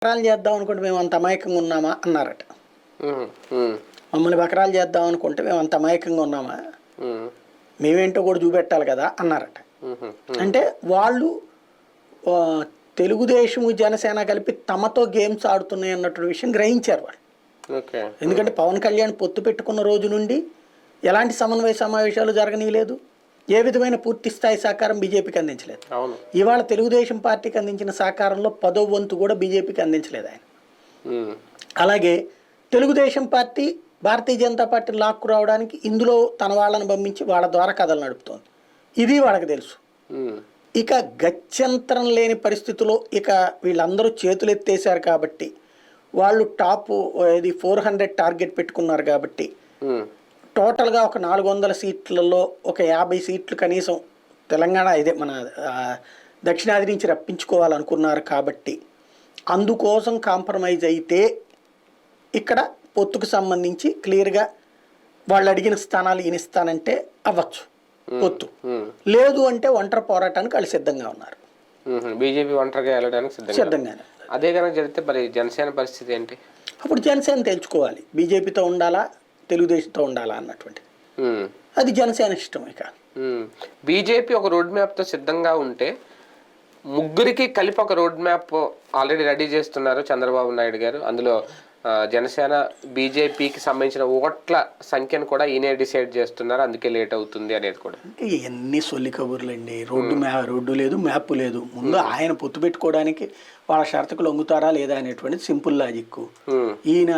బకరాలు చేద్దాం అనుకుంటే మేము అంత అమాయకంగా ఉన్నామా అన్నారట. ఉమ్, ఉమ్, మమ్మల్ని బకరాలు చేద్దాం అనుకుంటే మేము అంత అమాయకంగా ఉన్నామా, ఉమ్, మేమేంటో కూడా చూపెట్టాలి కదా అన్నారట. ఉమ్, అంటే వాళ్ళు ఆ, తెలుగుదేశం జనసేన కలిపి తమతో గేమ్స్ ఆడుతున్నాయి అన్నటువంటి విషయం గ్రహించారు వాళ్ళు. ఓకే. ఎందుకంటే పవన్ కళ్యాణ్ పొత్తు పెట్టుకున్న రోజు నుండి ఎలాంటి సమన్వయ సమావేశాలు జరగనీయలేదు, ఏ విధమైన పూర్తి స్థాయి సహకారం బీజేపీకి అందించలేదు. అవును. ఇవాళ తెలుగుదేశం పార్టీకి అందించిన సహకారంలో 10వ వంతు కూడా బీజేపీకి అందించలేదు ఆయన. ఉమ్, అలాగే తెలుగుదేశం పార్టీ భారతీయ జనతా పార్టీని లాక్కు రావడానికి ఇందులో తన వాళ్ళని పంపించి వాళ్ళ ద్వారా కథలు నడుపుతోంది. ఇది వాళ్ళకి తెలుసు. ఉమ్, ఇక గత్యంతరం లేని పరిస్థితిలో ఇక వీళ్ళందరూ చేతులు ఎత్తేసారు కాబట్టి, వాళ్ళు టాప్ ఇది 400 టార్గెట్ పెట్టుకున్నారు కాబట్టి, ఉమ్, టోటల్గా ఒక 400 సీట్లలో ఒక 50 సీట్లు కనీసం తెలంగాణ ఇదే మన దక్షిణాది నుంచి రప్పించుకోవాలనుకున్నారు కాబట్టి, అందుకోసం కాంప్రమైజ్ అయితే ఇక్కడ పొత్తుకు సంబంధించి క్లియర్గా వాళ్ళు అడిగిన స్థానాలు ఈయన ఇస్తానంటే అవ్వచ్చు పొత్తు, ఉమ్, లేదు అంటే ఒంటరి పోరాటానికి వాళ్ళు సిద్ధంగా ఉన్నారు. బీజేపీ ఒంటరిగా వెళ్ళడానికి సిద్ధంగానే. అదే కనుక జరిగితే మరి జనసేన పరిస్థితి ఏంటి? అప్పుడు జనసేన తెలుసుకోవాలి బీజేపీతో ఉండాలా తెలుగుదేశంతో ఉండాలా అన్నటువంటి, ఉమ్, అది జనసేన ఇష్టం. ఇక బీజేపీ ఒక రోడ్ మ్యాప్తో సిద్ధంగా ఉంటే ముగ్గురికి కలిపి ఒక రోడ్ మ్యాప్ ఆల్రెడీ రెడీ చేస్తున్నారు చంద్రబాబు నాయుడు గారు. అందులో జనసేన బీజేపీకి సంబంధించిన ఓట్ల సంఖ్యను కూడా ఈయనే డిసైడ్ చేస్తున్నారు, అందుకే లేట్ అవుతుంది అనేది కూడా. ఎన్ని సొల్లి కబుర్లు అండి. రోడ్డు లేదు, మ్యాప్ లేదు. ముందు ఆయన పొత్తు పెట్టుకోవడానికి వాళ్ళ షరతుకు లొంగుతారా లేదా అనేటువంటిది సింపుల్ లాజిక్. ఈయన